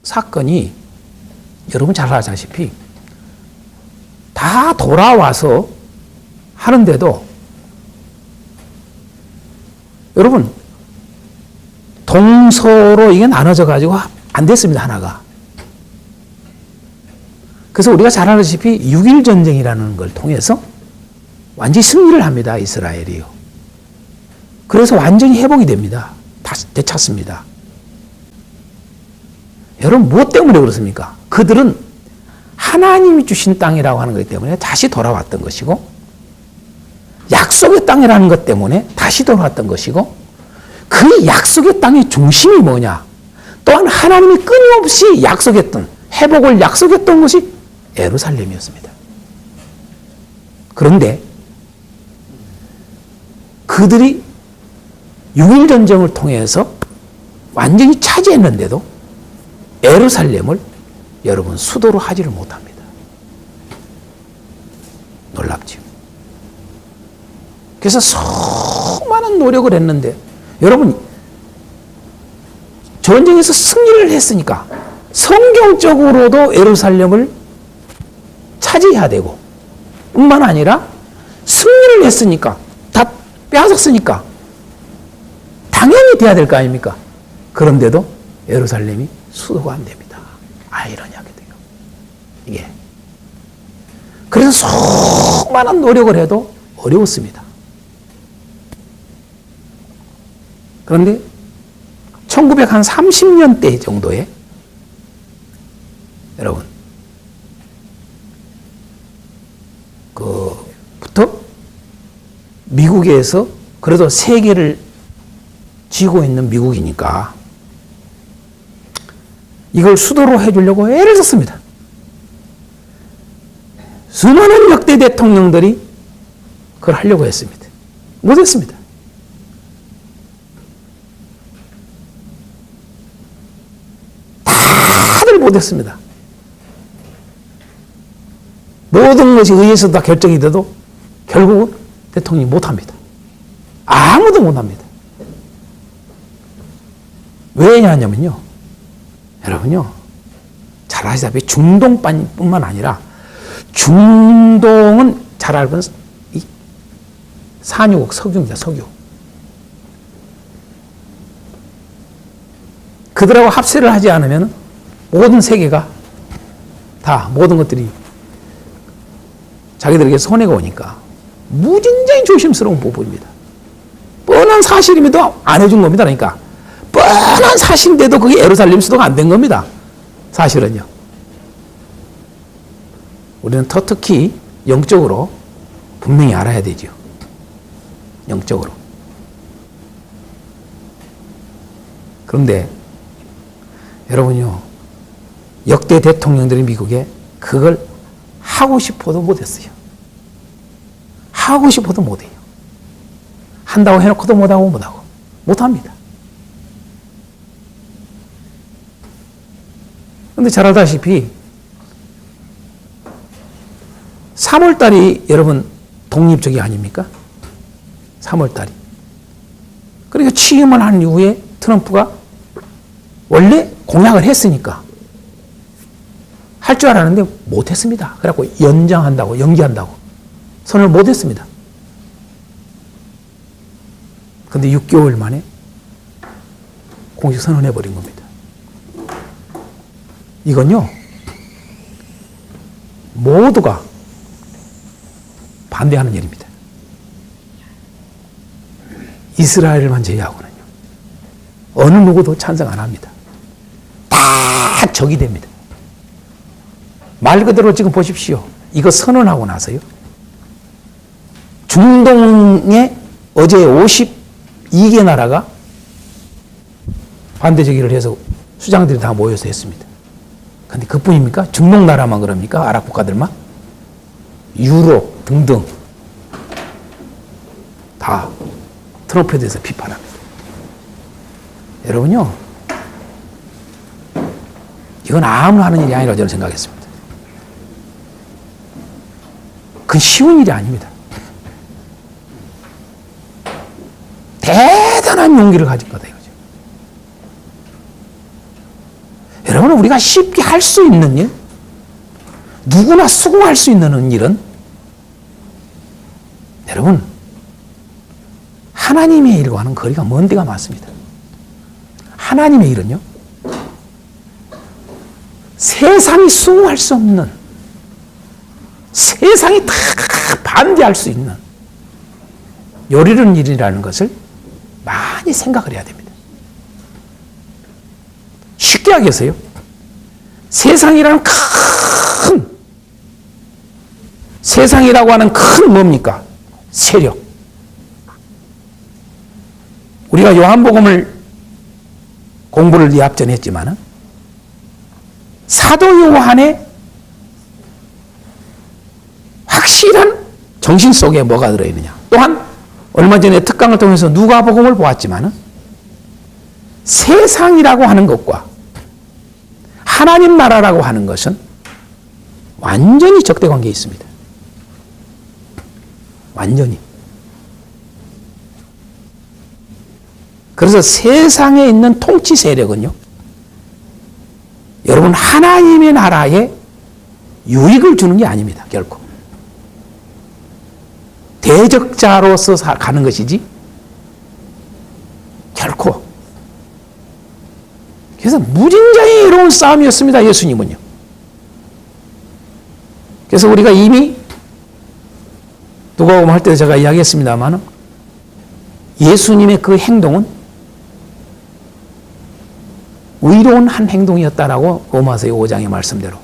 사건이 여러분 잘 아시다시피 다 돌아와서 하는데도 여러분 동서로 이게 나눠져 가지고 안 됐습니다. 하나가. 그래서 우리가 잘 아시다시피 6.1 전쟁이라는 걸 통해서 완전히 승리를 합니다. 이스라엘이요. 그래서 완전히 회복이 됩니다. 다시 되찾습니다. 여러분 무엇 때문에 그렇습니까? 그들은 하나님이 주신 땅이라고 하는 것 때문에 다시 돌아왔던 것이고, 약속의 땅이라는 것 때문에 다시 돌아왔던 것이고, 그 약속의 땅의 중심이 뭐냐? 또한 하나님이 끊임없이 약속했던, 회복을 약속했던 것이 예루살렘이었습니다. 그런데 그들이 6.1 전쟁을 통해서 완전히 차지했는데도 예루살렘을 여러분 수도로 하지를 못합니다. 놀랍죠. 그래서 수많은 노력을 했는데 여러분 전쟁에서 승리를 했으니까 성경적으로도 예루살렘을 차지해야 되고, 뿐만 아니라 승리를 했으니까, 다 빼앗았으니까 당연히 돼야 될 거 아닙니까? 그런데도 예루살렘이 수도가 안 됩니다. 아이러니하게 돼요. 이게. 그래서 수많은 노력을 해도 어려웠습니다. 그런데 1930년대 정도에 여러분 부터 미국에서 그래도 세계를 쥐고 있는 미국이니까 이걸 수도로 해주려고 애를 썼습니다. 수많은 역대 대통령들이 그걸 하려고 했습니다. 못했습니다. 다들 못했습니다. 모든 것이 의회에서 다 결정이 돼도 결국은 대통령이 못합니다. 아무도 못합니다. 왜냐하면요, 여러분요, 잘 아시다시피 중동뿐만 아니라 중동은 잘 알고 있는 이 산유국 석유입니다. 석유. 그들하고 합세를 하지 않으면 모든 세계가 다 모든 것들이 자기들에게 손해가 오니까 무진장히 조심스러운 부분입니다. 뻔한 사실임에도 안 해준 겁니다. 그러니까 뻔한 사실인데도 그게 예루살렘 수도가 안 된 겁니다. 사실은요. 우리는 특히 영적으로 분명히 알아야 되죠. 영적으로. 그런데 여러분요, 역대 대통령들이 미국에 그걸 하고 싶어도 못했어요. 하고 싶어도 못해요. 한다고 해놓고도 못하고 못합니다. 그런데 잘 알다시피 3월달이 여러분 독립적이 아닙니까? 3월달이. 그러니까 취임을 한 이후에 트럼프가 원래 공약을 했으니까 할 줄 알았는데 못했습니다. 그래갖고 연기한다고 선언을 못했습니다. 그런데 6개월 만에 공식 선언해버린 겁니다. 이건요, 모두가 반대하는 일입니다. 이스라엘만 제외하고는요, 어느 누구도 찬성 안 합니다. 다 적이 됩니다. 말 그대로 지금 보십시오. 이거 선언하고 나서요, 중동에 어제 52개 나라가 반대 제기를 해서 수장들이 다 모여서 했습니다. 근데 그뿐입니까? 중동 나라만 그럽니까? 아랍 국가들만? 유럽 등등 다 트럼프에 대해서 비판합니다. 여러분요, 이건 아무나 하는 일이 아니라고 저는 생각했습니다. 그건 쉬운 일이 아닙니다. 대단한 용기를 가진 거다 이거죠. 여러분, 우리가 우리가 쉽게 할 수 있는 일, 누구나 수긍할 수 있는 일은 여러분 하나님의 일과는 거리가 먼 데가 많습니다. 하나님의 일은요, 세상이 수긍할 수 없는, 세상이 다 반대할 수 있는 요리는 일이라는 것을 많이 생각을 해야 됩니다. 쉽게 하겠어요. 세상이라는 세상이라고 하는 큰 뭡니까? 세력. 우리가 요한복음을 공부를 이 앞전에 했지만은 사도 요한의 확실한 정신 속에 뭐가 들어있느냐. 또한 얼마 전에 특강을 통해서 누가복음을 보았지만은 세상이라고 하는 것과 하나님 나라라고 하는 것은 완전히 적대관계에 있습니다. 완전히. 그래서 세상에 있는 통치 세력은요, 여러분 하나님의 나라에 유익을 주는 게 아닙니다. 결코. 대적자로서 가는 것이지 결코. 그래서 무진장이 이로운 싸움이었습니다. 예수님은요. 그래서 우리가 이미 누가복음 할 때 제가 이야기했습니다만 예수님의 그 행동은 의로운 한 행동이었다라고 로마서 5장의 말씀대로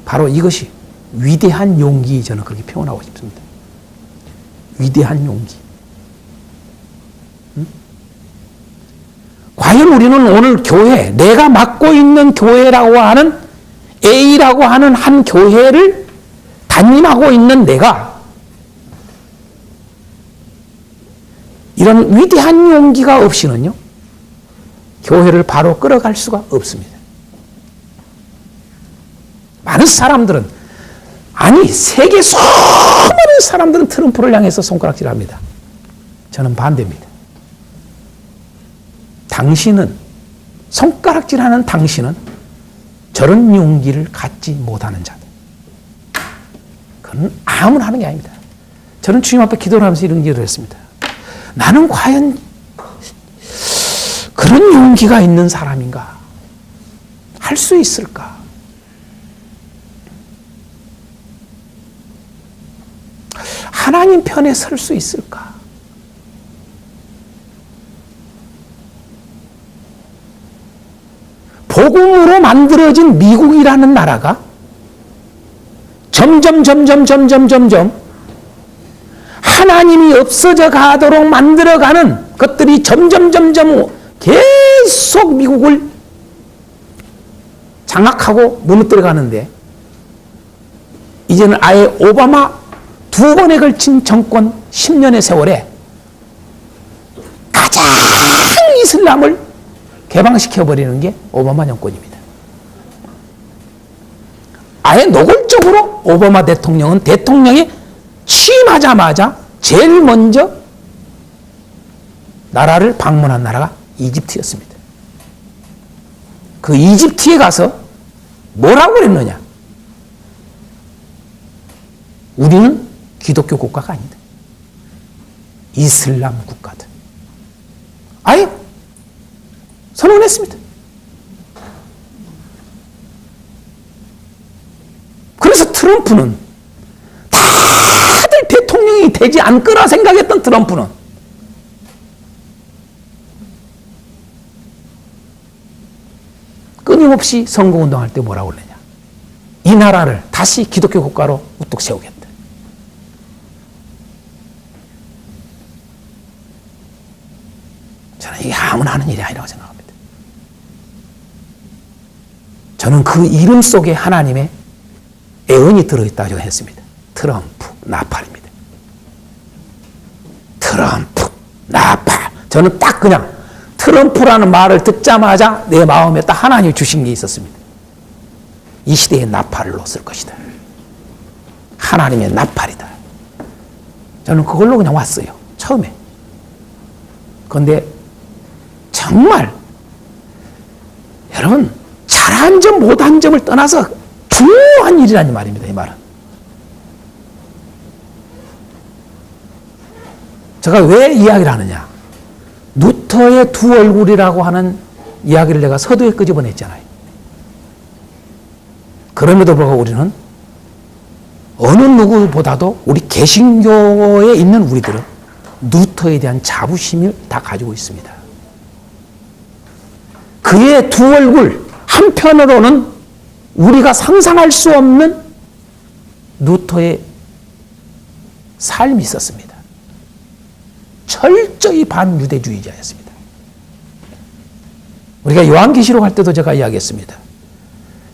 바로 이것이 위대한 용기, 저는 그렇게 표현하고 싶습니다. 위대한 용기. 과연 우리는 오늘 교회, 내가 맡고 있는 교회라고 하는 A라고 하는 한 교회를 담임하고 있는 내가 이런 위대한 용기가 없이는요, 교회를 바로 끌어갈 수가 없습니다. 많은 사람들은, 아니 세계 수많은 사람들은 트럼프를 향해서 손가락질합니다. 저는 반대입니다. 당신은, 손가락질하는 당신은 저런 용기를 갖지 못하는 자다. 그건 아무나 하는 게 아닙니다. 저는 주님 앞에 기도를 하면서 이런 기도를 했습니다. 나는 과연 그런 용기가 있는 사람인가? 할 수 있을까? 하나님 편에 설 수 있을까? 복음으로 만들어진 미국이라는 나라가 점점 하나님이 없어져 가도록 만들어가는 것들이 점점 계속 미국을 장악하고 무너뜨려 가는데, 이제는 아예 오바마 2번에 걸친 정권 10년의 세월에 가장 이슬람을 개방시켜버리는 게 오바마 정권입니다. 아예 노골적으로 오바마 대통령은 대통령이 취임하자마자 제일 먼저 나라를 방문한 나라가 이집트였습니다. 그 이집트에 가서 뭐라고 그랬느냐? 우리는 기독교 국가가 아니다. 이슬람 국가다. 아예 선언했습니다. 그래서 트럼프는, 다들 대통령이 되지 않거라 생각했던 트럼프는 끊임없이 선거운동할 때 뭐라고 그러냐? 이 나라를 다시 기독교 국가로 우뚝 세우겠다. 저는 이게 아무나 하는 일이 아니라고 생각합니다. 저는 그 이름 속에 하나님의 애언이 들어있다고 했습니다. 트럼프, 나팔입니다. 트럼프, 나팔. 저는 딱 그냥 트럼프라는 말을 듣자마자 내 마음에 딱 하나님이 주신 게 있었습니다. 이 시대의 나팔로 쓸 것이다. 하나님의 나팔이다. 저는 그걸로 그냥 왔어요. 처음에. 그런데 정말 여러분 잘 잘한 점, 못한 점을 떠나서 중요한 일이라는 말입니다. 이 말은. 제가 왜 이야기를 하느냐. 루터의 두 얼굴이라고 하는 이야기를 내가 서두에 끄집어냈잖아요. 그럼에도 불구하고 우리는 어느 누구보다도 우리 개신교에 있는 우리들은 루터에 대한 자부심을 다 가지고 있습니다. 그의 두 얼굴, 한편으로는 우리가 상상할 수 없는 루터의 삶이 있었습니다. 철저히 반유대주의자였습니다. 우리가 요한계시록 할 때도 제가 이야기했습니다.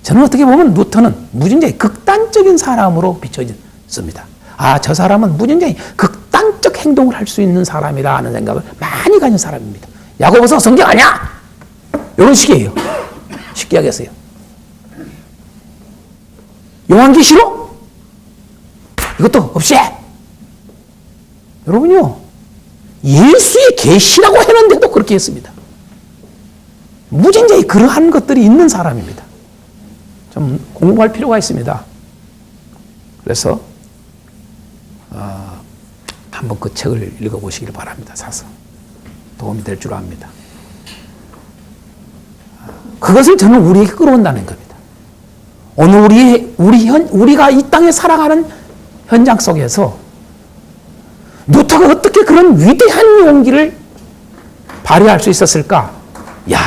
저는 어떻게 보면 루터는 무진장이 극단적인 사람으로 비춰졌습니다. 아, 저 사람은 무진장이 극단적 행동을 할 수 있는 사람이다 하는 생각을 많이 가진 사람입니다. 야고보서 성경 아니야? 이런 식이에요. 쉽게 하겠어요. 요한계시록? 이것도 없애. 여러분요, 예수의 계시라고 했는데도 그렇게 했습니다. 무진장이 그러한 것들이 있는 사람입니다. 좀 공부할 필요가 있습니다. 그래서 한번 그 책을 읽어보시길 바랍니다. 사서 도움이 될 줄 압니다. 그것을 저는 우리에게 끌어온다는 겁니다. 오늘 우리가 이 땅에 살아가는 현장 속에서 루터가 어떻게 그런 위대한 용기를 발휘할 수 있었을까? 야,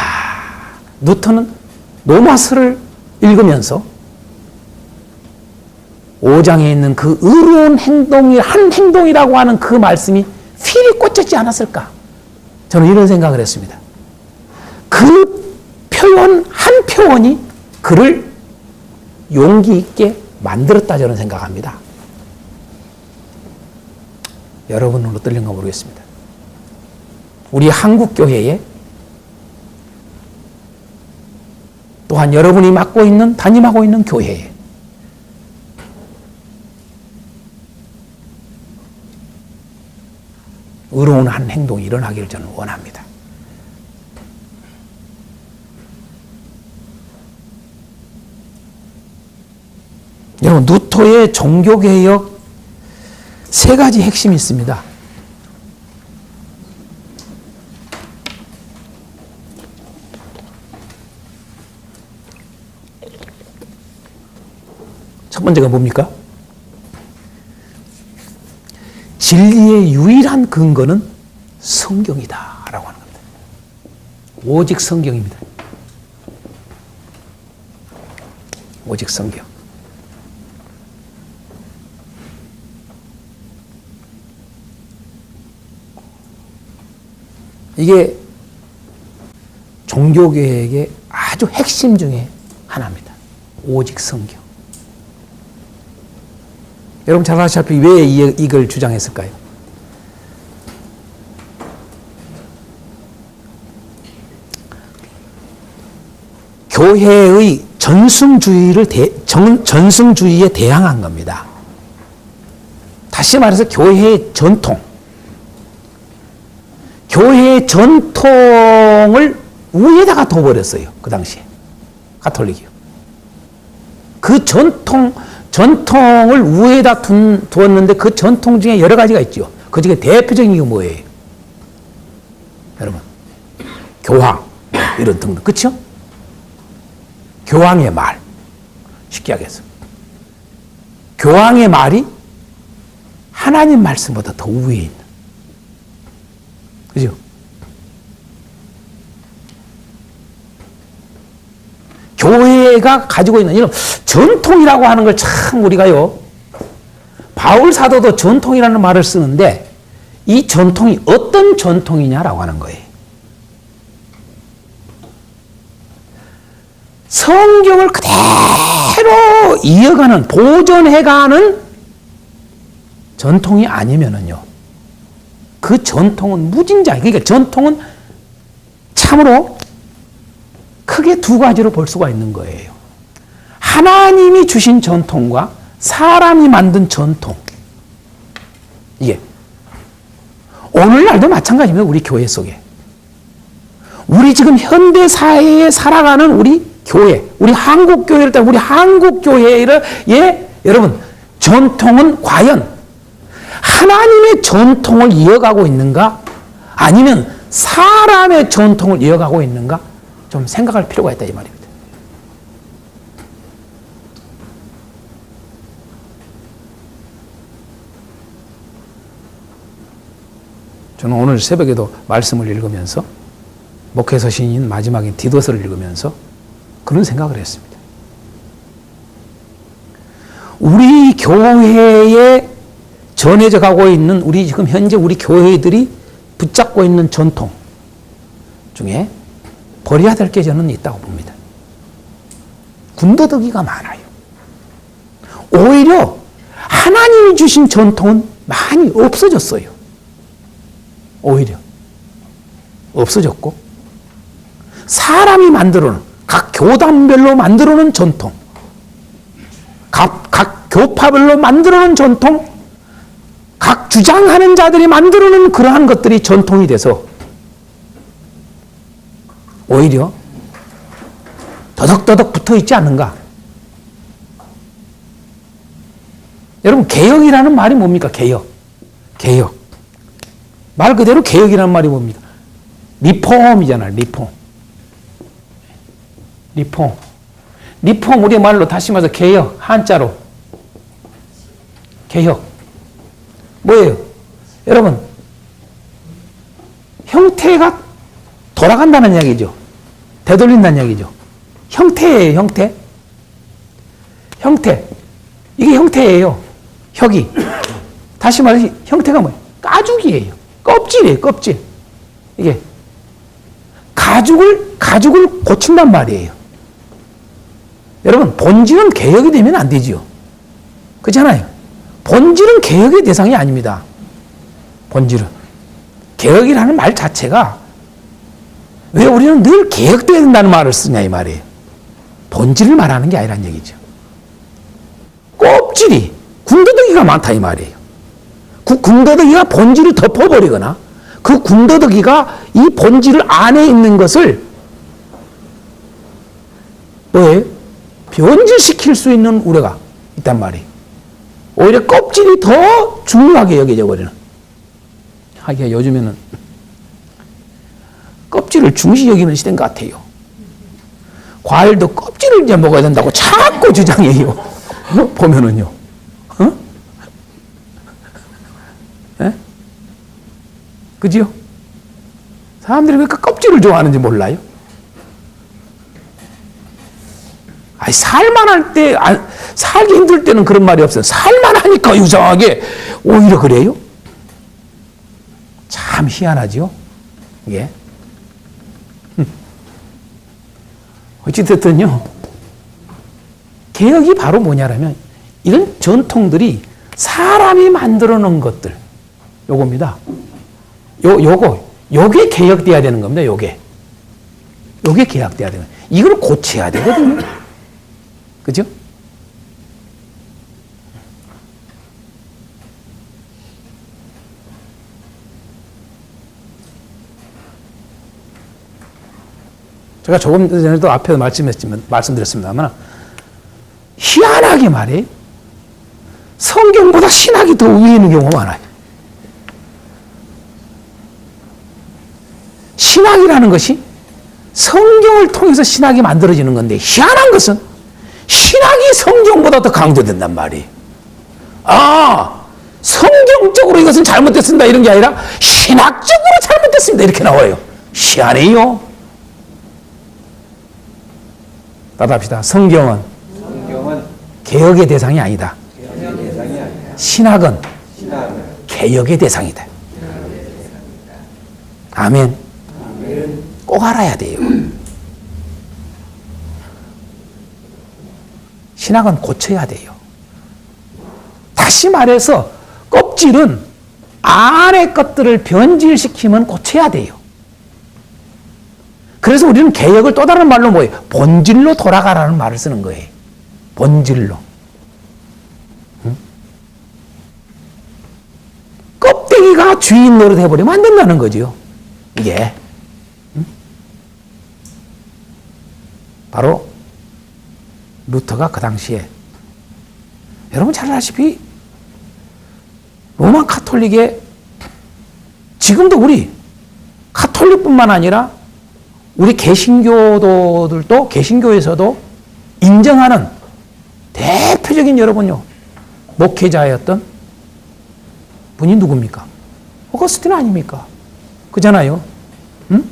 루터는 로마서를 읽으면서 5장에 있는 그 의로운 행동이 한 행동이라고 하는 그 말씀이 필히 꽂혔지 않았을까? 저는 이런 생각을 했습니다. 그 표현 한 표현이 그를 용기 있게 만들었다 저는 생각합니다. 여러분은 어떨는가 모르겠습니다. 우리 한국교회에 또한 여러분이 담임하고 있는 교회에 의로운 한 행동이 일어나기를 저는 원합니다. 여러분, 루터의 종교개혁 3가지 핵심이 있습니다. 첫 번째가 뭡니까? 진리의 유일한 근거는 성경이다 라고 하는 겁니다. 오직 성경입니다. 오직 성경. 이게 종교개혁의 아주 핵심 중에 하나입니다. 오직 성경. 여러분 잘 아시다시피 왜 이걸 주장했을까요? 교회의 전승주의에 대항한 겁니다. 다시 말해서 교회의 전통. 교회의 전통을 위에다가 둬버렸어요. 그 당시에. 가톨릭이요. 그 전통을 위에다 두었는데 그 전통 중에 여러 가지가 있죠. 그 중에 대표적인 게 뭐예요? 여러분, 교황, 이런 등등. 그쵸? 교황의 말. 쉽게 하겠습니다. 교황의 말이 하나님 말씀보다 더 위에 있는. 그죠? 교회가 가지고 있는 이런 전통이라고 하는 걸 참 우리가요, 바울 사도도 전통이라는 말을 쓰는데 이 전통이 어떤 전통이냐라고 하는 거예요. 성경을 그대로 이어가는, 보존해가는 전통이 아니면은요, 그 전통은 무진장. 그러니까 전통은 참으로 크게 두 가지로 볼 수가 있는 거예요. 하나님이 주신 전통과 사람이 만든 전통. 이게 오늘날도 마찬가지입니다. 우리 교회 속에. 우리 지금 현대 사회에 살아가는 우리 교회, 우리 한국 교회를 우리 한국 교회를 여러분 전통은 과연 하나님의 전통을 이어가고 있는가? 아니면 사람의 전통을 이어가고 있는가? 좀 생각할 필요가 있다 이 말입니다. 저는 오늘 새벽에도 말씀을 읽으면서 목회서신인 마지막인 디도서를 읽으면서 그런 생각을 했습니다. 우리 교회에 전해져 가고 있는 우리 지금 현재 우리 교회들이 붙잡고 있는 전통 중에 버려야 될 게 저는 있다고 봅니다. 군더더기가 많아요. 오히려 하나님이 주신 전통은 많이 없어졌어요. 오히려 없어졌고 사람이 만들어놓은 각 교단별로 만들어놓은 전통, 각 교파별로 만들어놓은 전통, 각 주장하는 자들이 만들어놓은 그러한 것들이 전통이 돼서 오히려 더덕더덕 붙어있지 않는가? 여러분 개혁이라는 말이 뭡니까? 개혁. 말 그대로 개혁이라는 말이 뭡니까? 리폼이잖아요. 리폼 우리 말로 다시 말해서 개혁, 한자로 개혁 뭐예요? 여러분 형태가 돌아간다는 이야기죠. 되돌린다는 이야기죠. 형태예요. 형태 이게 형태예요. 혁이 다시 말해서 형태가 뭐예요? 가죽이에요. 껍질이에요. 껍질. 이게 가죽을 고친단 말이에요. 여러분 본질은 개혁이 되면 안 되지요. 그렇잖아요. 본질은 개혁의 대상이 아닙니다. 본질은 개혁이라는 말 자체가 왜 우리는 늘 개혁돼야 된다는 말을 쓰냐 이 말이에요. 본질을 말하는 게 아니란 얘기죠. 껍질이 군더더기가 많다 이 말이에요. 그 군더더기가 본질을 덮어버리거나 그 군더더기가 이 본질 안에 있는 것을 뭐예요? 변질시킬 수 있는 우려가 있단 말이에요. 오히려 껍질이 더 중요하게 여겨져 버리는. 하기야 요즘에는 껍질을 중시 여기는 시대인 것 같아요. 과일도 껍질을 이제 먹어야 된다고 자꾸 주장해요. 보면은요. 네? 그지요? 사람들이 왜 그 껍질을 좋아하는지 몰라요? 아니, 살만할 때, 살기 힘들 때는 그런 말이 없어요. 살만하니까 유정하게 오히려 그래요? 참 희한하죠? 이게. 어찌됐든요, 개혁이 바로 뭐냐라면, 이런 전통들이 사람이 만들어 놓은 것들, 요겁니다. 요게 개혁돼야 되는 겁니다, 요게 개혁돼야 되는 거예요. 이걸 고쳐야 되거든요. 그죠? 제가 조금 전에도 앞에서 말씀드렸습니다만, 희한하게 말이에요. 성경보다 신학이 더 위에 있는 경우가 많아요. 신학이라는 것이 성경을 통해서 신학이 만들어지는 건데, 희한한 것은 신학이 성경보다 더 강조된단 말이에요. 성경적으로 이것은 잘못됐습니다 이런 게 아니라 신학적으로 잘못됐습니다 이렇게 나와요. 희한해요. 답합시다. 성경은 개혁의 대상이 아니다. 신학은 개혁의 대상이다. 아멘. 꼭 알아야 돼요. 신학은 고쳐야 돼요. 다시 말해서 껍질은 안의 것들을 변질시키면 고쳐야 돼요. 그래서 우리는 개혁을 또 다른 말로 뭐예요? 본질로 돌아가라는 말을 쓰는 거예요. 본질로. 껍데기가 주인 노릇 해버리면 안 된다는 거죠. 이게. 바로 루터가 그 당시에, 여러분 잘 아시다시피 로마 카톨릭의, 지금도 우리 카톨릭뿐만 아니라 우리 개신교도들도, 개신교에서도 인정하는 대표적인 여러분요 목회자였던 분이 누굽니까? 어거스틴 아닙니까? 그잖아요. 응?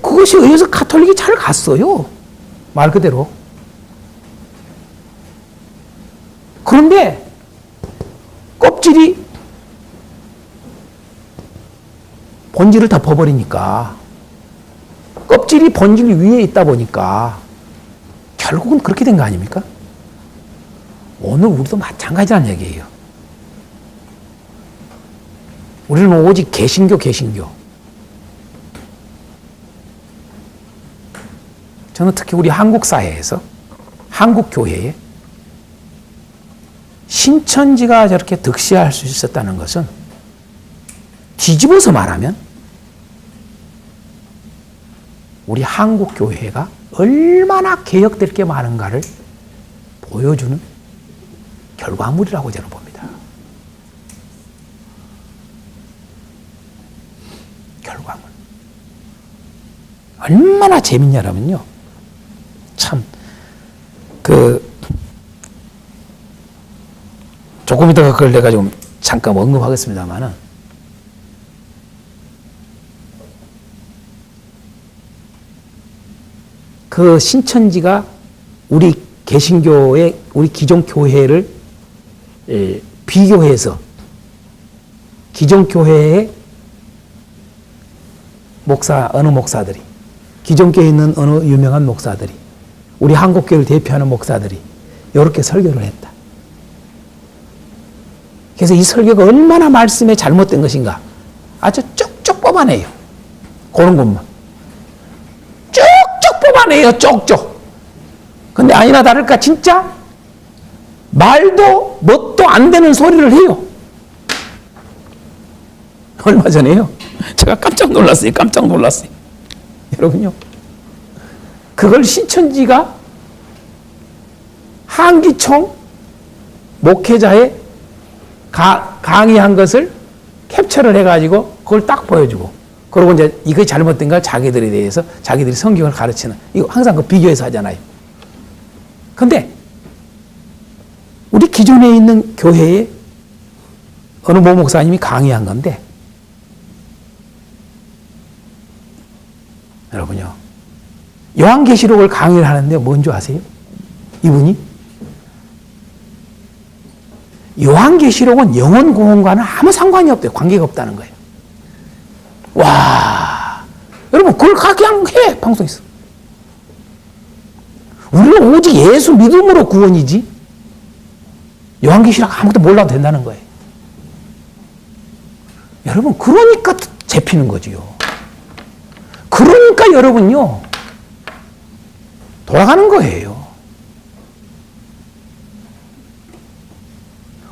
그것이 의해서 카톨릭이 잘 갔어요. 말 그대로. 그런데 껍질이 본질을 덮어버리니까, 껍질이 본질 위에 있다 보니까 결국은 그렇게 된 거 아닙니까? 오늘 우리도 마찬가지란 얘기예요. 우리는 오직 개신교. 저는 특히 우리 한국 사회에서, 한국 교회에 신천지가 저렇게 득세할 수 있었다는 것은, 뒤집어서 말하면 우리 한국 교회가 얼마나 개혁될 게 많은가를 보여주는 결과물이라고 저는 봅니다. 결과물. 얼마나 재밌냐면요. 참, 조금 이따가 그걸 내가 좀 잠깐 언급하겠습니다만은, 그 신천지가 우리 개신교의, 우리 기존 교회를 비교해서, 기존 교회의 어느 목사들이, 기존 교회에 있는 어느 유명한 목사들이, 우리 한국교회를 대표하는 목사들이 이렇게 설교를 했다. 그래서 이 설교가 얼마나 말씀에 잘못된 것인가 아주 쪽쪽 뽑아내요. 그런 것만 쪽쪽 뽑아내요. 쪽쪽. 근데 아니나 다를까 진짜 말도 뭣도 안 되는 소리를 해요. 얼마 전에요, 제가 깜짝 놀랐어요. 여러분요, 그걸 신천지가 한기총 목회자의 강의한 것을 캡처를 해가지고 그걸 딱 보여주고, 그러고 이제 이게 잘못된 걸 자기들에 대해서 자기들이 성경을 가르치는, 이거 항상 그 비교해서 하잖아요. 근데 우리 기존에 있는 교회에 어느 모 목사님이 강의한 건데, 여러분요, 요한계시록을 강의를 하는데 뭔지 아세요? 이분이 요한계시록은 영원 구원과는 아무 상관이 없대요. 관계가 없다는 거예요. 와, 여러분 그걸 그냥 해, 방송에서. 우리는 오직 예수 믿음으로 구원이지 요한계시록 아무것도 몰라도 된다는 거예요. 여러분 그러니까 잡히는 거지요. 그러니까 여러분요 돌아가는 거예요.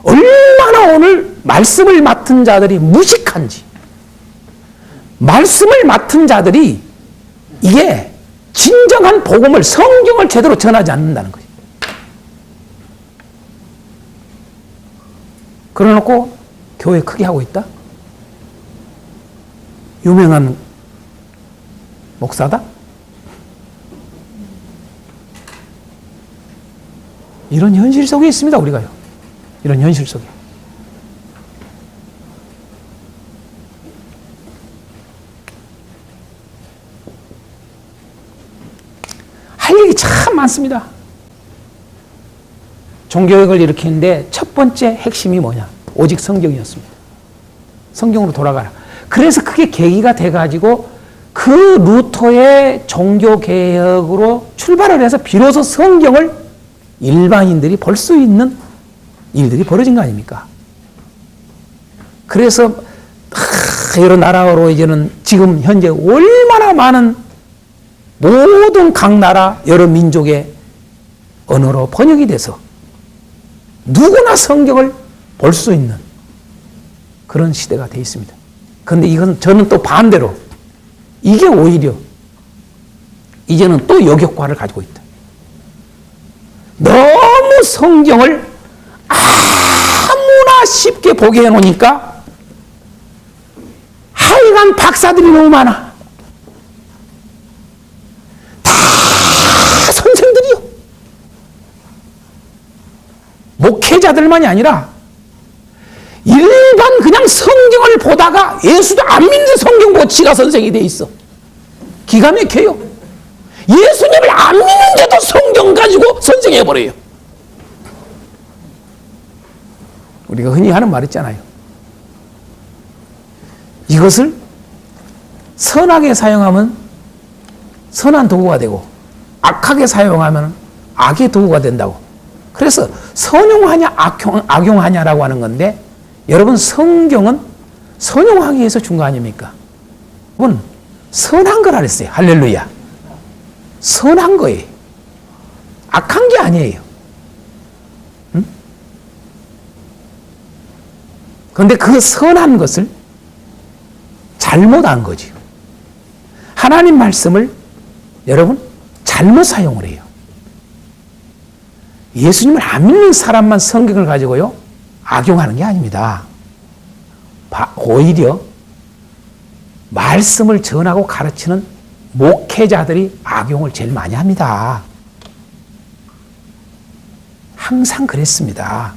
얼마나 오늘 말씀을 맡은 자들이 무식한지, 말씀을 맡은 자들이 이게 진정한 복음을, 성경을 제대로 전하지 않는다는 거죠. 그러놓고 교회 크게 하고 있다? 유명한 목사다? 이런 현실 속에 있습니다, 우리가요. 이런 현실 속에. 할 얘기 참 많습니다. 종교개혁을 일으키는데 첫 번째 핵심이 뭐냐? 오직 성경이었습니다. 성경으로 돌아가라. 그래서 그게 계기가 돼가지고 그 루터의 종교개혁으로 출발을 해서 비로소 성경을 일반인들이 볼 수 있는 일들이 벌어진 거 아닙니까? 그래서 여러 나라로 이제는 지금 현재 얼마나 많은 모든 각 나라 여러 민족의 언어로 번역이 돼서 누구나 성경을 볼 수 있는 그런 시대가 되어 있습니다. 그런데 이건 저는 또 반대로 이게 오히려 이제는 또 역효과를 가지고 있다. 너무 성경을 아무나 쉽게 보게 해놓으니까 하여간 박사들이 너무 많아. 다 선생들이요. 목회자들만이 아니라 일반 그냥 성경을 보다가 예수도 안 믿는 성경 보고 지가 선생이 돼 있어. 기가 막혀요. 예수님을 안 믿는데도 성경 가지고 선생해버려요. 우리가 흔히 하는 말 있잖아요. 이것을 선하게 사용하면 선한 도구가 되고 악하게 사용하면 악의 도구가 된다고. 그래서 선용하냐 악용하냐라고 하는 건데, 여러분 성경은 선용하기 위해서 준 거 아닙니까? 여러분 선한 거라 그랬어요. 할렐루야. 선한 거예요. 악한 게 아니에요. 응? 그런데 그 선한 것을 잘못한 거죠. 하나님 말씀을 여러분 잘못 사용을 해요. 예수님을 안 믿는 사람만 성경을 가지고요 악용하는 게 아닙니다. 오히려 말씀을 전하고 가르치는 목회자들이 악용을 제일 많이 합니다. 항상 그랬습니다.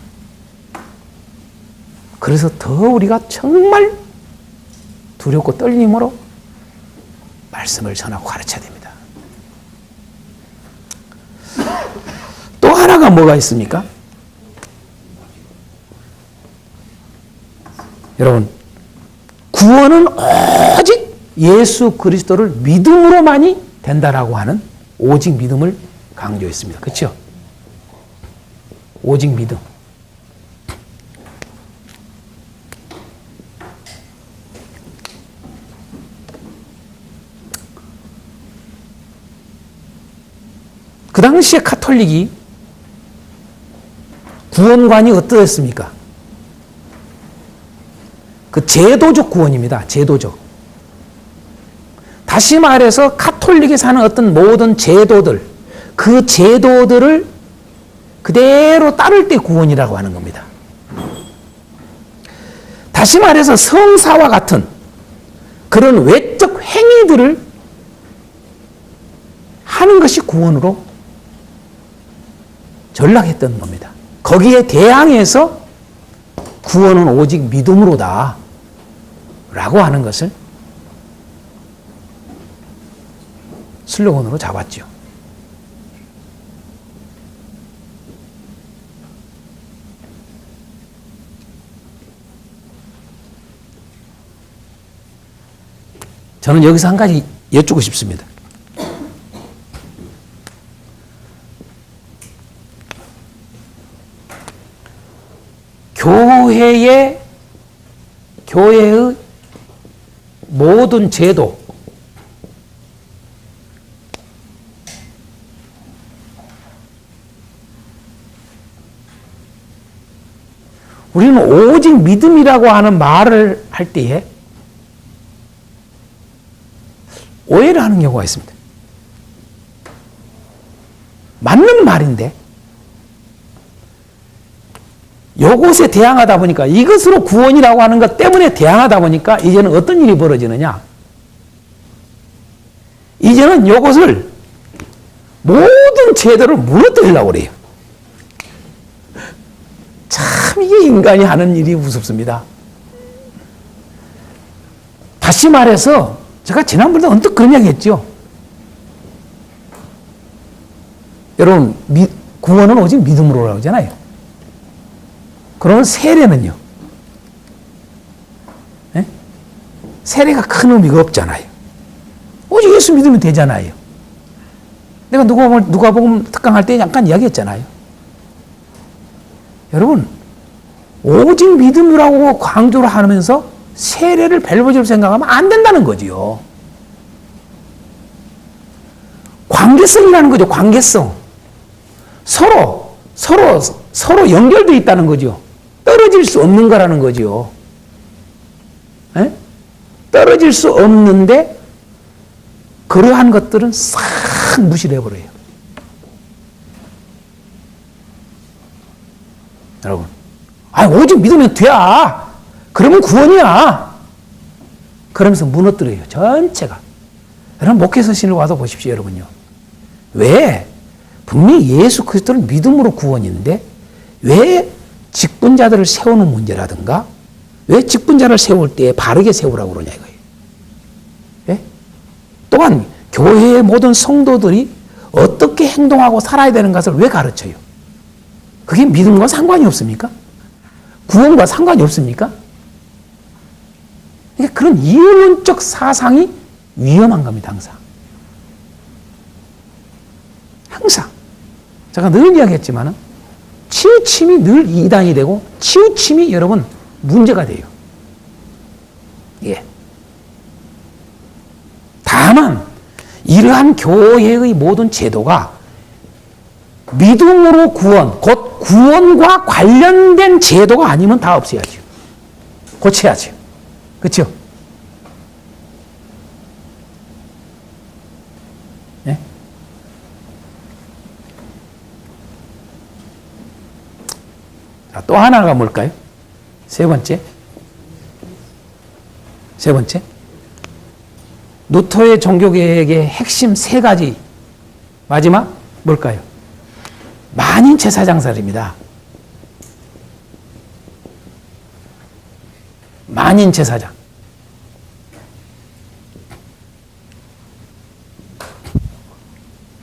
그래서 더 우리가 정말 두렵고 떨림으로 말씀을 전하고 가르쳐야 됩니다. 또 하나가 뭐가 있습니까? 여러분, 구원은 오직 예수 그리스도를 믿음으로만이 된다라고 하는 오직 믿음을 강조했습니다. 그렇죠? 오직 믿음. 그 당시에 카톨릭이 구원관이 어떠했습니까? 그 제도적 구원입니다. 제도적. 다시 말해서 카톨릭에 사는 어떤 모든 제도들, 그 제도들을 그대로 따를 때 구원이라고 하는 겁니다. 다시 말해서 성사와 같은 그런 외적 행위들을 하는 것이 구원으로 전락했던 겁니다. 거기에 대항해서 구원은 오직 믿음으로다 라고 하는 것을 슬로건으로 잡았죠. 저는 여기서 한 가지 여쭙고 싶습니다. 교회의 모든 제도, 우리는 오직 믿음이라고 하는 말을 할 때에 오해를 하는 경우가 있습니다. 맞는 말인데 요것에 대항하다 보니까, 이것으로 구원이라고 하는 것 때문에 대항하다 보니까 이제는 어떤 일이 벌어지느냐, 이제는 요것을 모든 제도를 무너뜨리려고 그래요. 참 이게 인간이 하는 일이 무섭습니다. 다시 말해서 제가 지난번에 언뜻 그런 이야기 했죠. 여러분 구원은 오직 믿음으로라고 하잖아요. 그러면 세례는요? 네? 세례가 큰 의미가 없잖아요. 오직 예수 믿으면 되잖아요. 내가 누가복음 특강할 때 잠깐 이야기했잖아요. 여러분, 오직 믿음이라고 강조를 하면서 세례를 벨버지로 생각하면 안 된다는 거지요. 관계성이라는 거죠. 관계성. 서로 연결되어 있다는 거죠. 떨어질 수 없는 거라는 거죠. 에? 떨어질 수 없는데 그러한 것들은 싹 무시를 해버려요. 여러분, 오직 믿으면 돼야. 그러면 구원이야. 그러면서 무너뜨려요. 전체가. 여러분, 목회서신을 와서 보십시오, 여러분요. 왜? 분명히 예수 그리스도는 믿음으로 구원인데 왜 직분자들을 세우는 문제라든가 왜 직분자를 세울 때 바르게 세우라고 그러냐 이거예요. 예? 또한 교회의 모든 성도들이 어떻게 행동하고 살아야 되는 것을 왜 가르쳐요? 그게 믿음과 상관이 없습니까? 구원과 상관이 없습니까? 그러니까 그런 이론적 사상이 위험한 겁니다. 항상 제가 늘 이야기했지만 치우침이 늘 이단이 되고 치우침이 여러분 문제가 돼요. 예. 다만 이러한 교회의 모든 제도가 믿음으로 구원, 곧 구원과 관련된 제도가 아니면 다 없애야죠. 고쳐야죠. 그렇죠? 예? 자, 또 하나가 뭘까요? 세 번째. 루터의 종교개혁의 핵심 세 가지. 마지막 뭘까요? 만인 제사장설입니다. 만인 제사장.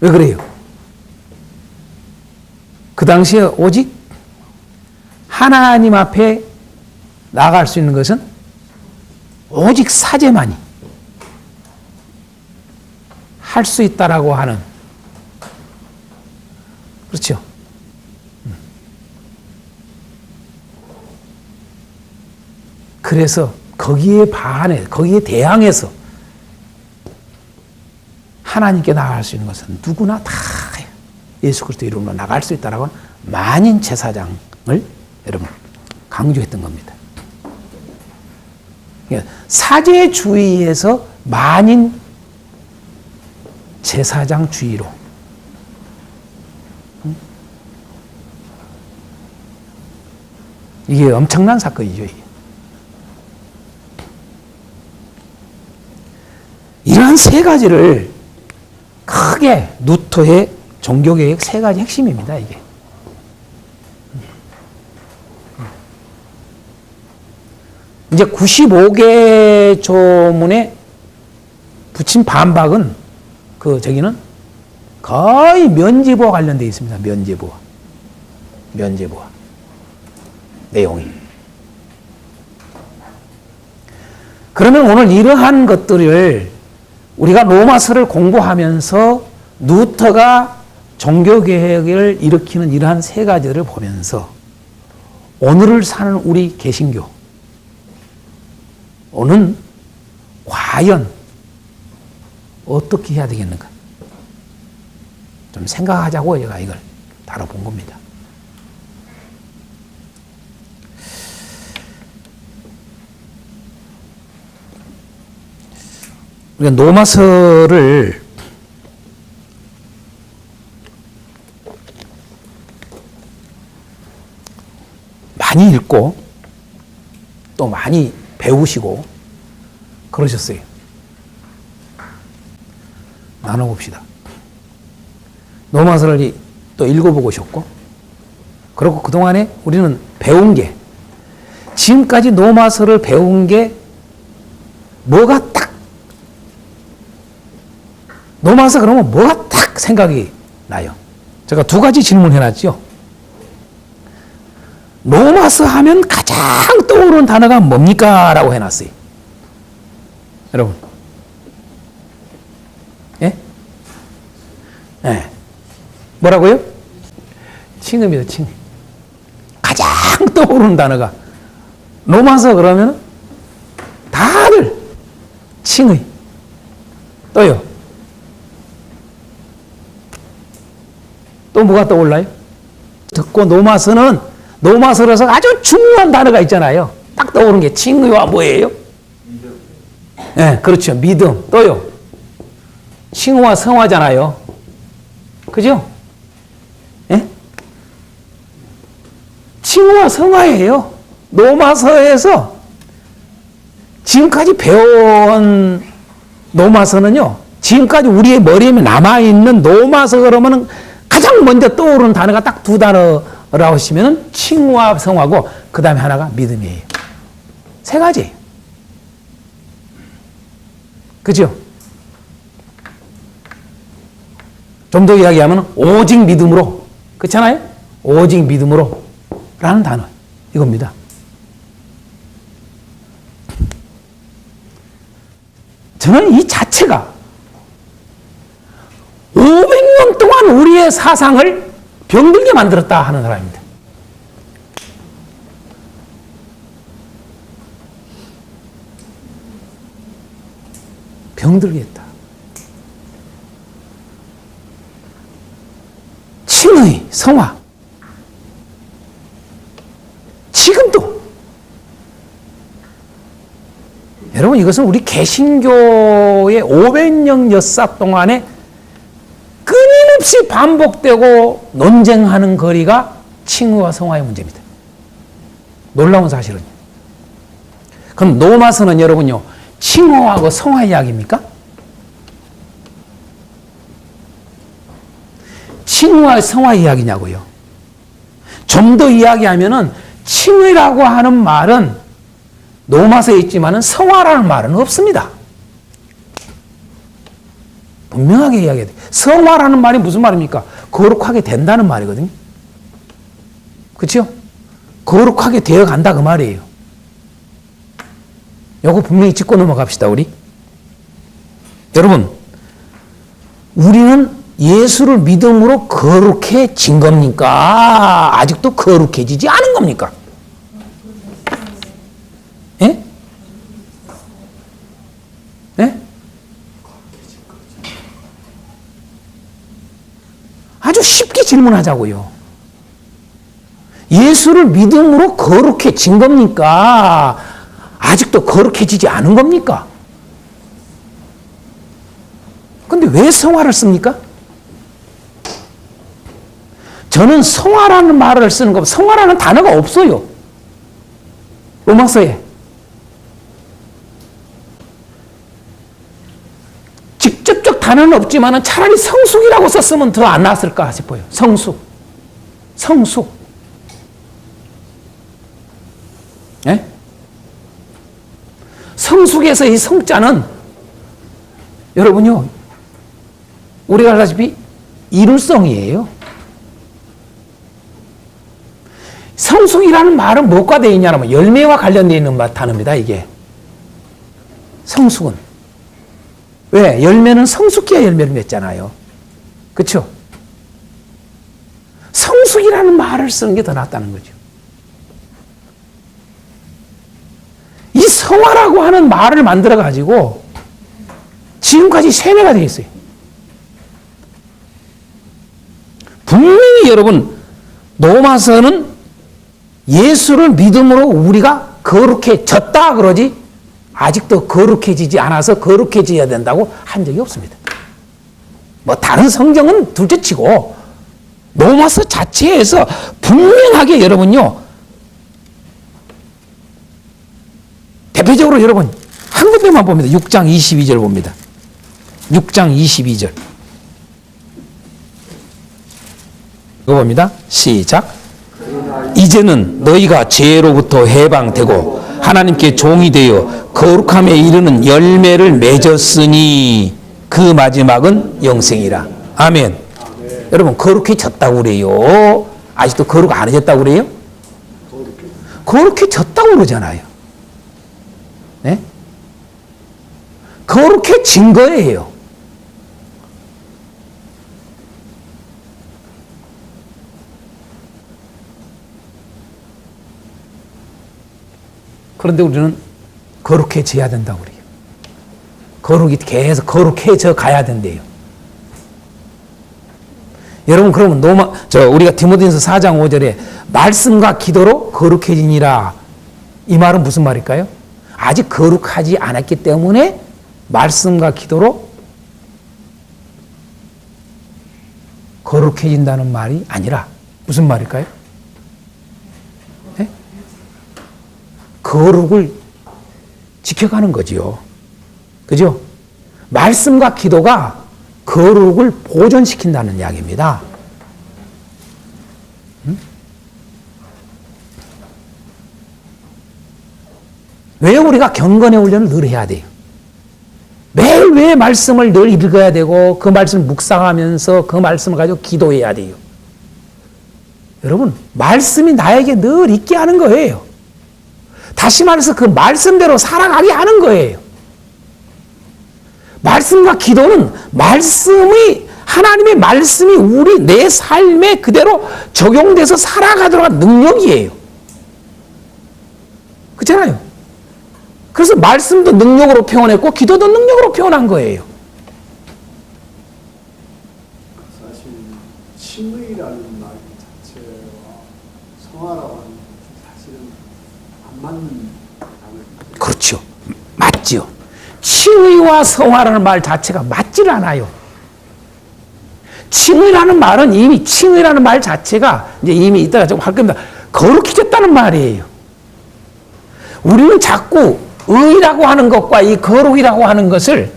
왜 그래요? 그 당시에 오직 하나님 앞에 나아갈 수 있는 것은 오직 사제만이 할 수 있다라고 하는, 그렇죠? 그래서 거기에 대항해서 하나님께 나아갈 수 있는 것은 누구나 다 예수 그리스도 이름으로 나갈 수 있다라고 하는 만인 제사장을 여러분 강조했던 겁니다. 사제주의에서 만인 제사장주의로 이게 엄청난 사건이죠. 이게. 이러한 세 가지를 크게 루터의 종교개혁 세 가지 핵심입니다. 이게. 이제 95개 조문에 붙인 반박은 저기는 거의 면제부와 관련되어 있습니다. 면제부와 내용이. 그러면 오늘 이러한 것들을 우리가 로마서를 공부하면서 루터가 종교개혁을 일으키는 이러한 세 가지를 보면서 오늘을 사는 우리 개신교 오는 과연 어떻게 해야 되겠는가? 좀 생각하자고 제가 이걸 다뤄본 겁니다. 우리가 로마서를 많이 읽고 또 많이 배우시고 그러셨어요. 나눠봅시다. 로마서를 또 읽어보고 오셨고, 그리고 그동안에 우리는 배운 게, 지금까지 로마서를 배운 게 뭐가 딱, 로마서 그러면 뭐가 딱 생각이 나요? 제가 두 가지 질문 해놨죠. 로마서 하면 가장 떠오르는 단어가 뭡니까? 라고 해놨어요. 여러분. 예? 예. 뭐라고요? 칭의입니다, 칭의. 가장 떠오르는 단어가. 로마서 그러면 다들 칭의. 또요. 또 뭐가 떠올라요? 듣고 로마서라서 아주 중요한 단어가 있잖아요. 딱 떠오르는 게 칭의와 뭐예요? 네, 그렇죠. 믿음. 또요. 칭호와 성화잖아요. 그죠? 예? 칭호와 성화예요. 로마서에서 지금까지 배워온 로마서는요, 지금까지 우리의 머리에 남아있는 로마서 그러면은 가장 먼저 떠오르는 단어가 딱 두 단어라고 하시면은 칭호와 성화고, 그 다음에 하나가 믿음이에요. 세 가지예요. 그죠? 좀 더 이야기하면 오직 믿음으로, 그렇잖아요? 오직 믿음으로 라는 단어 이겁니다. 저는 이 자체가 500년 동안 우리의 사상을 병들게 만들었다 하는 사람입니다. 병들게 했다. 칭의, 성화. 지금도. 여러분, 이것은 우리 개신교의 500년 역사 동안에 끊임없이 반복되고 논쟁하는 거리가 칭의와 성화의 문제입니다. 놀라운 사실은요. 그럼 로마서는 여러분요, 칭호하고 성화 이야기입니까? 칭호와 성화 이야기냐고요. 좀 더 이야기하면은 칭의라고 하는 말은 로마서에 있지만은 성화라는 말은 없습니다. 분명하게 이야기해야 돼. 성화라는 말이 무슨 말입니까? 거룩하게 된다는 말이거든요. 그렇죠? 거룩하게 되어 간다 그 말이에요. 요거 분명히 짚고 넘어갑시다, 우리. 여러분, 우리는 예수를 믿음으로 거룩해진 겁니까? 아직도 거룩해지지 않은 겁니까? 예? 예? 아주 쉽게 질문하자고요. 예수를 믿음으로 거룩해진 겁니까? 아직도 거룩해지지 않은 겁니까? 근데 왜 성화를 씁니까? 저는 성화라는 말을 쓰는 거, 성화라는 단어가 없어요. 로마서에. 직접적 단어는 없지만 차라리 성숙이라고 썼으면 더 안 나왔을까 싶어요. 성숙. 성숙. 예? 성숙에서 이 성자는 여러분요, 우리가 알다시피 이룰성이에요. 성숙이라는 말은 무엇과 되어 있냐면 열매와 관련되어 있는 단어입니다. 이게 성숙은 왜? 열매는 성숙해야 열매를 맺잖아요. 그렇죠? 성숙이라는 말을 쓰는 게 더 낫다는 거죠. 이 성화라고 하는 말을 만들어 가지고 지금까지 세뇌가 되어 있어요. 분명히 여러분, 로마서는 예수를 믿음으로 우리가 거룩해졌다 그러지 아직도 거룩해지지 않아서 거룩해져야 된다고 한 적이 없습니다. 뭐 다른 성경은 둘째치고 로마서 자체에서 분명하게 여러분요, 대표적으로 여러분 한 군데만 봅니다. 6장 22절 봅니다. 6장 22절 이거 봅니다. 시작. 이제는 너희가 죄로부터 해방되고 하나님께 종이 되어 거룩함에 이르는 열매를 맺었으니 그 마지막은 영생이라. 아멘. 아멘. 여러분, 거룩해졌다고 그래요? 아직도 거룩 안 해졌다고 그래요? 거룩해졌다고 그러잖아요. 네? 거룩해진 거예요. 그런데 우리는 거룩해져야 된다고 그래요. 거룩이 계속 거룩해져 가야 된대요. 여러분, 그러면 우리가 디모데전서 4장 5절에 말씀과 기도로 거룩해지니라, 이 말은 무슨 말일까요? 아직 거룩하지 않았기 때문에 말씀과 기도로 거룩해진다는 말이 아니라 무슨 말일까요? 네? 거룩을 지켜가는 거지요. 그죠? 말씀과 기도가 거룩을 보존시킨다는 이야기입니다. 왜 우리가 경건의 훈련을 늘 해야 돼요? 매일 왜 말씀을 늘 읽어야 되고 그 말씀을 묵상하면서 그 말씀을 가지고 기도해야 돼요? 여러분, 말씀이 나에게 늘 있게 하는 거예요. 다시 말해서 그 말씀대로 살아가게 하는 거예요. 말씀과 기도는 하나님의 말씀이 내 삶에 그대로 적용돼서 살아가도록 한 능력이에요. 그렇잖아요. 그래서 말씀도 능력으로 표현했고 기도도 능력으로 표현한 거예요. 사실 칭의라는 말 자체와 성화라고 하는 게 사실은 안 맞는 단어입니다. 그렇죠. 맞지요. 칭의와 성화라는 말 자체가 맞질 않아요. 칭의라는 말 자체가 이제 이미 이따가 좀 할 겁니다. 거룩해졌다는 말이에요. 우리는 자꾸 의라고 하는 것과 이 거룩이라고 하는 것을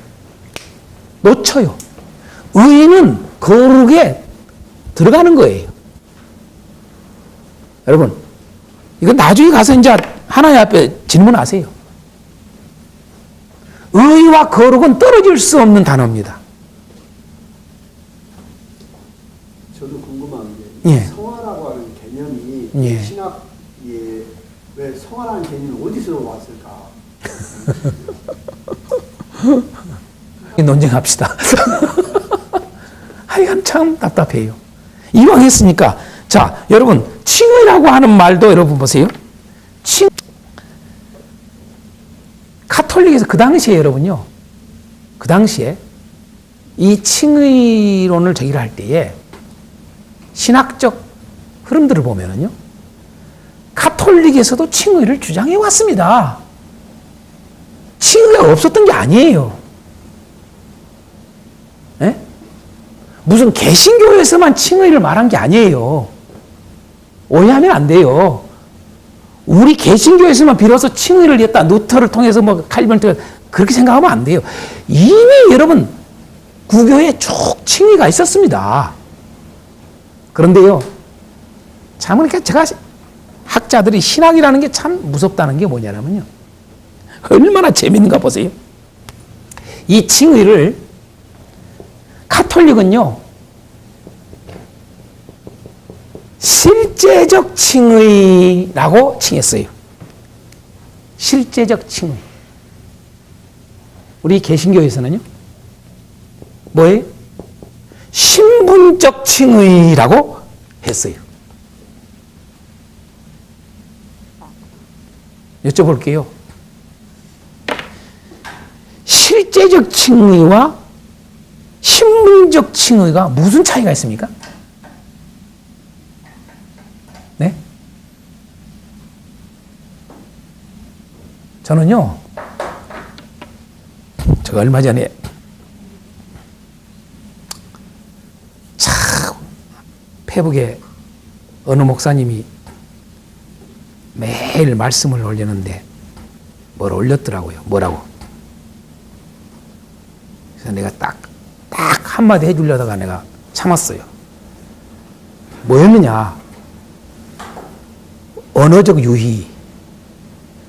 놓쳐요. 의는 거룩에 들어가는 거예요. 여러분, 이건 나중에 가서 이제 하나님 앞에 질문하세요. 의와 거룩은 떨어질 수 없는 단어입니다. 저도 궁금한 게 예. 성화라고 하는 개념이 예. 신학에 왜 성화라는 개념이 어디서 왔을까? 논쟁합시다. 하여간 참 답답해요. 이왕 했으니까 자, 여러분 칭의라고 하는 말도 여러분 보세요. 카톨릭에서 그 당시에 여러분요. 그 당시에 이 칭의론을 제기를 할 때에 신학적 흐름들을 보면은요. 카톨릭에서도 칭의를 주장해 왔습니다. 칭의가 없었던 게 아니에요. 네? 무슨 개신교에서만 칭의를 말한 게 아니에요. 오해하면 안 돼요. 우리 개신교에서만 비로소 칭의를 했다. 루터를 통해서 칼빈을 통해서 그렇게 생각하면 안 돼요. 이미 여러분 구교에 쭉 칭의가 있었습니다. 그런데요. 참 그러니까 제가 학자들이 신학이라는 게 참 무섭다는 게 뭐냐면요. 얼마나 재밌는가 보세요. 이 칭의를 카톨릭은요. 실제적 칭의라고 칭했어요. 실제적 칭의. 우리 개신교에서는요. 뭐예요? 신분적 칭의라고 했어요. 여쭤볼게요. 실제적 칭의와 신분적 칭의가 무슨 차이가 있습니까? 네? 저는요, 제가 얼마 전에 참 페북에 어느 목사님이 매일 말씀을 올리는데 뭘 올렸더라고요. 뭐라고? 그래서 내가 딱 한마디 해주려다가 내가 참았어요. 뭐였느냐? 언어적 유희.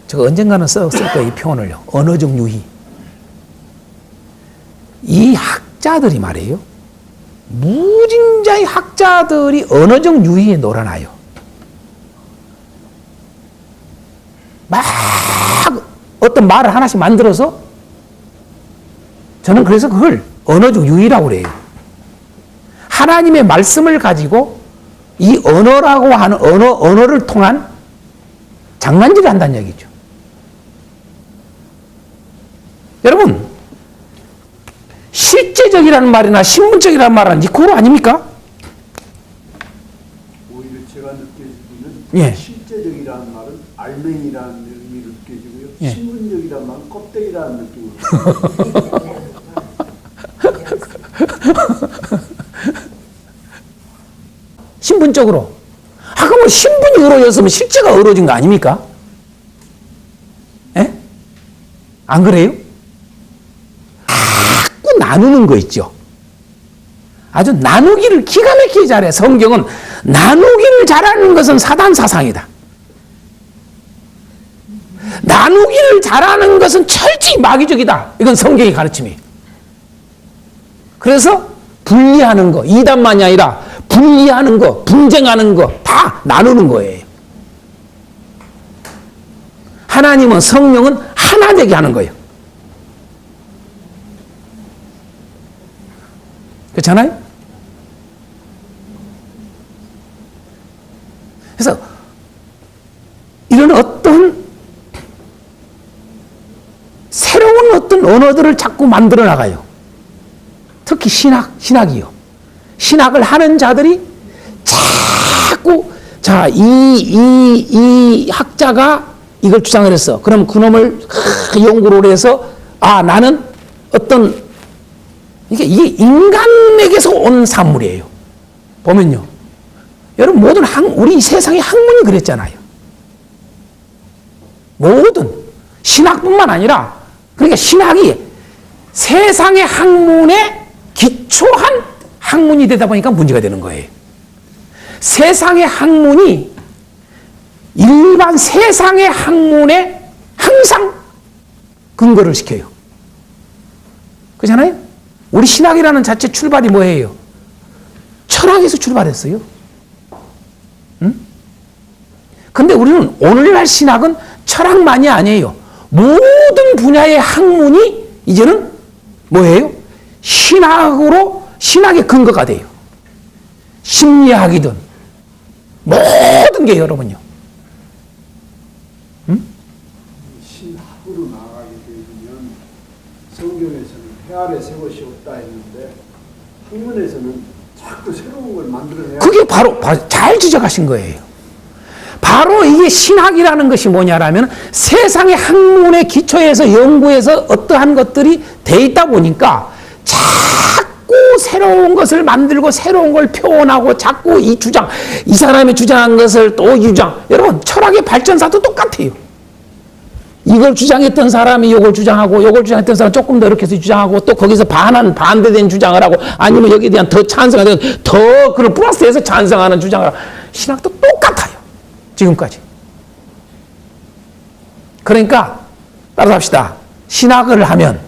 제가 언젠가는 쓸 거예요, 이 표현을요. 언어적 유희. 이 학자들이 말이에요. 무진자의 학자들이 언어적 유희에 놀아나요. 막 어떤 말을 하나씩 만들어서 저는 그래서 그걸 언어적 유희라고 그래요. 하나님의 말씀을 가지고 이 언어라고 하는 언어를 통한 장난질을 한다는 얘기죠. 여러분, 실제적이라는 말이나 신분적이라는 말은 이코로 아닙니까? 오히려 제가 느껴지기는 예. 실제적이라는 말은 알맹이라는 의미로 느껴지고요. 예. 신분적이라면 껍데기라는 느낌으로. 신분적으로. 아, 그럼 신분이 어려졌으면 실제가 어려진 거 아닙니까? 예? 안 그래요? 자꾸 나누는 거 있죠. 아주 나누기를 기가 막히게 잘해. 성경은 나누기를 잘하는 것은 사단 사상이다. 나누기를 잘하는 것은 철저히 마귀적이다. 이건 성경의 가르침이에요. 그래서 분리하는 거, 이단만이 아니라 분리하는 거, 분쟁하는 거 다 나누는 거예요. 하나님은 성령은 하나 되게 하는 거예요. 그렇잖아요? 그래서 이런 어떤 새로운 어떤 언어들을 자꾸 만들어 나가요. 특히 신학이요. 신학을 하는 자들이 자꾸 자, 이 학자가 이걸 주장을 했어. 그럼 그놈을 연구를 해서 아, 나는 어떤 이게 인간에게서 온 산물이에요. 보면요. 여러분 모든 우리 세상의 학문이 그랬잖아요. 모든 신학뿐만 아니라 그러니까 신학이 세상의 학문에 기초한 학문이 되다 보니까 문제가 되는 거예요. 세상의 학문이 일반 세상의 학문에 항상 근거를 시켜요. 그렇잖아요? 우리 신학이라는 자체 출발이 뭐예요? 철학에서 출발했어요. 응? 근데 우리는 오늘날 신학은 철학만이 아니에요. 모든 분야의 학문이 이제는 뭐예요? 신학의 근거가 돼요. 심리학이든 모든 게 여러분요. 응? 신학으로 나아가게 되면 성경에서는 해 아래 새 것이 없다 했는데 학문에서는 자꾸 새로운 걸 만들어내야. 그게 바로 잘 지적하신 거예요. 바로 이게 신학이라는 것이 뭐냐라면 세상의 학문의 기초에서 연구해서 어떠한 것들이 돼 있다 보니까 자꾸 새로운 것을 만들고 새로운 걸 표현하고 자꾸 이 사람이 주장한 것을 또 주장. 여러분 철학의 발전사도 똑같아요. 이걸 주장했던 사람이 이걸 주장하고 이걸 주장했던 사람은 조금 더 이렇게 해서 주장하고 또 거기서 반대된 주장을 하고 아니면 여기에 대한 더 찬성하는 더 그걸 플러스해서 찬성하는 주장을 하고 신학도 똑같아요. 지금까지. 그러니까 따라서 합시다. 신학을 하면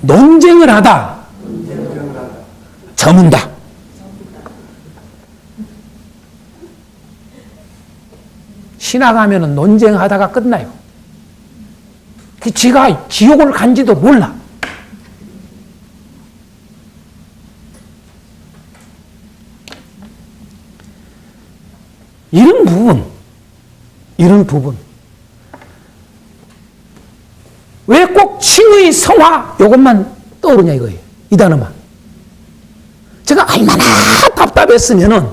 논쟁을 하다 저문다. 신학하면 논쟁하다가 끝나요. 지가 지옥을 간지도 몰라. 이런 부분. 왜 꼭 칭의 성화 요것만 떠오르냐 이거예요. 이 단어만. 제가 얼마나 답답했으면은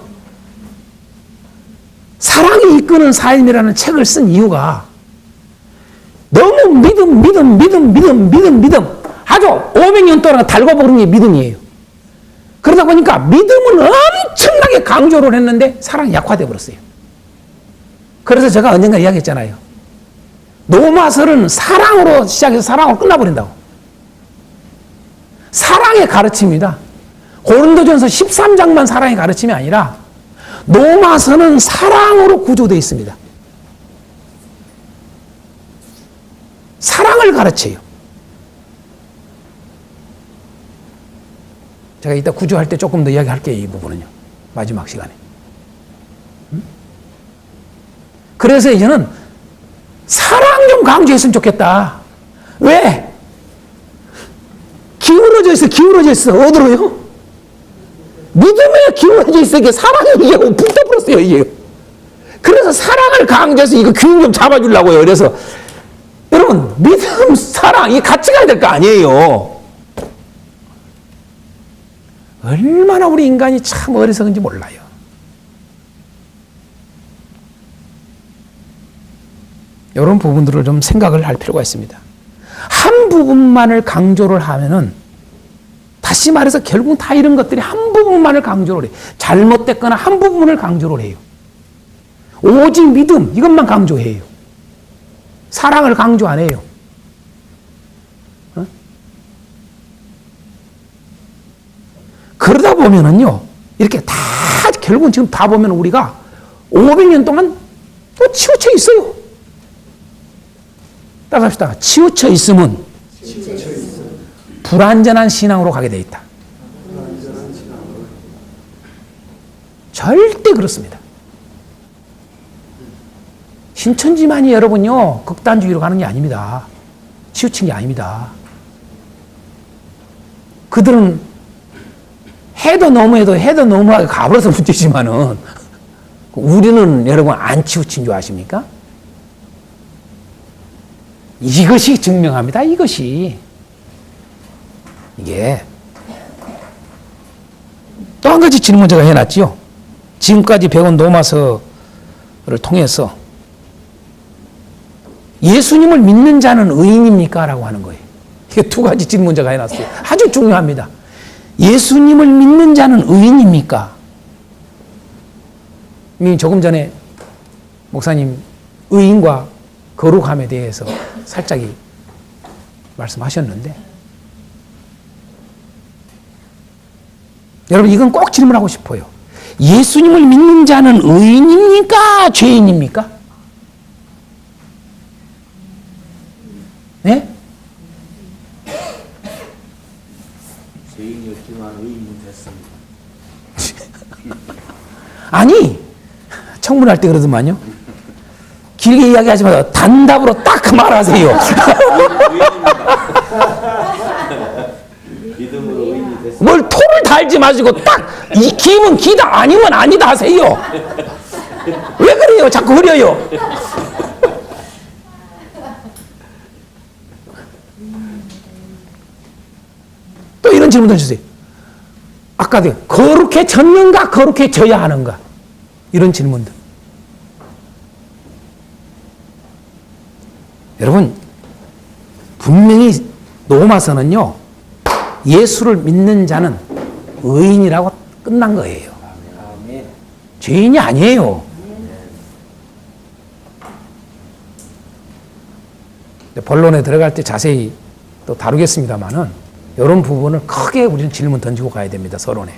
사랑이 이끄는 삶이라는 책을 쓴 이유가 너무 믿음. 아주 500년 동안 달궈버린 게 믿음이에요. 그러다 보니까 믿음은 엄청나게 강조를 했는데 사랑이 약화되어 버렸어요. 그래서 제가 언젠가 이야기했잖아요. 로마서는 사랑으로 시작해서 사랑으로 끝나버린다고. 사랑의 가르침이다. 고린도전서 13장만 사랑의 가르침이 아니라 로마서는 사랑으로 구조되어 있습니다. 사랑을 가르쳐요. 제가 이따 구조할 때 조금 더 이야기할게요. 이 부분은요. 마지막 시간에. 그래서 이제는 사랑 좀 강조했으면 좋겠다. 왜? 기울어져 있어. 어디로요? 믿음에 기울어져 있어. 이게 사랑이 이게 붙어버렸어요. 이게. 그래서 사랑을 강조해서 이거 균형 좀 잡아주려고요. 그래서 여러분 믿음, 사랑 이게 같이 가야 될 거 아니에요. 얼마나 우리 인간이 참 어리석은지 몰라요. 이런 부분들을 좀 생각을 할 필요가 있습니다. 한 부분만을 강조를 하면은 다시 말해서 결국 다 이런 것들이 한 부분만을 강조를 해요. 잘못됐거나 한 부분을 강조를 해요. 오직 믿음 이것만 강조해요. 사랑을 강조 안 해요. 그러다 보면은요, 이렇게 다, 결국은 지금 다 보면 우리가 500년 동안 또 치우쳐 있어요. 따라합시다. 치우쳐 있으면 불완전한 신앙으로 가게 돼 있다. 절대 그렇습니다. 신천지만이 여러분요, 극단주의로 가는 게 아닙니다. 치우친 게 아닙니다. 그들은 해도 너무하게 가버려서 문제지만은, 우리는 여러분 안 치우친 줄 아십니까? 이것이 증명합니다. 이것이. 이게. 또 한 가지 질문 제가 해놨지요. 지금까지 배운 로마서를 통해서 예수님을 믿는 자는 의인입니까? 라고 하는 거예요. 이게 두 가지 질문 제가 해놨어요. 아주 중요합니다. 예수님을 믿는 자는 의인입니까? 조금 전에 목사님 의인과 거룩함에 대해서 살짝 말씀하셨는데, 여러분 이건 꼭 질문하고 싶어요. 예수님을 믿는 자는 의인입니까? 죄인입니까? 네? 죄인이었지만 의인이 됐습니다. 아니, 청문할 때 그러더만요. 길게 이야기하지 마세요. 단답으로 딱 말하세요. 믿음으로 의인이 됐습니다. 뭘 토를 달지 마시고 딱 이 기면 기다 아니면 아니다 하세요. 왜 그래요? 자꾸 흐려요. 또 이런 질문 던지세요. 아까도 거룩해졌는가 거룩해져야 하는가 이런 질문들. 여러분 분명히 로마서는요, 예수를 믿는 자는 의인이라고 끝난 거예요. 죄인이 아니에요. 본론에 들어갈 때 자세히 또 다루겠습니다만은 이런 부분을 크게 우리는 질문 던지고 가야 됩니다. 서론에.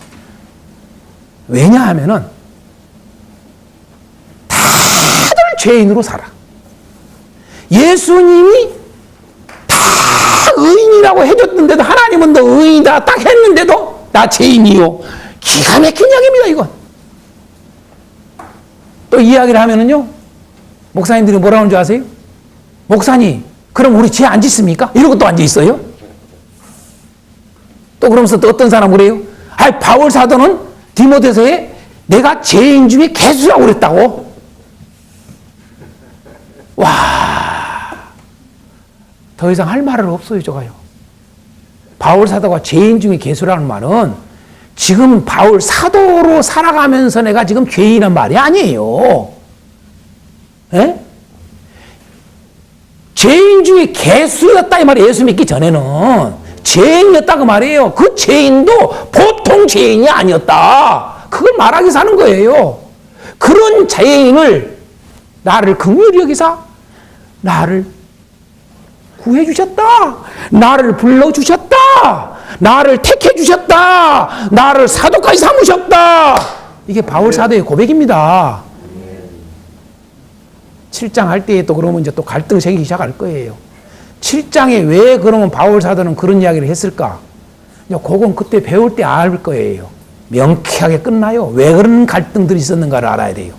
왜냐하면은 다들 죄인으로 살아. 예수님이 다 의인이라고 해줬는데도, 하나님은 너 의인이다 딱 했는데도 나 죄인이요. 기가 막힌 이야기입니다, 이건. 또 이야기를 하면은요, 목사님들이 뭐라고 하는 줄 아세요? 목사님, 그럼 우리 죄 안 짓습니까? 이러고 또 앉아 있어요. 또 그러면서 또 어떤 사람 그래요? 바울 사도는 디모데서에 내가 죄인 중에 개수라고 그랬다고. 와, 더 이상 할 말은 없어요, 저가요. 바울 사도가 죄인 중에 개수라는 말은 지금 바울 사도로 살아가면서 내가 지금 죄인이란 말이 아니에요. 에? 죄인 중에 개수였다 이 말이에요. 예수 믿기 전에는 죄인이었다 그 말이에요. 그 죄인도 보통 죄인이 아니었다. 그걸 말하기 위해서 하는 거예요. 그런 죄인을 나를 긍휼히 여기사 나를 구해 주셨다. 나를 불러 주셨다. 나를 택해 주셨다. 나를 사도까지 삼으셨다. 이게 바울 사도의 고백입니다. 7장 할 때에 또 그러면 이제 또 갈등이 생기기 시작할 거예요. 7장에 왜 그러면 바울 사도는 그런 이야기를 했을까? 그건 그때 배울 때 알 거예요. 명쾌하게 끝나요. 왜 그런 갈등들이 있었는가를 알아야 돼요.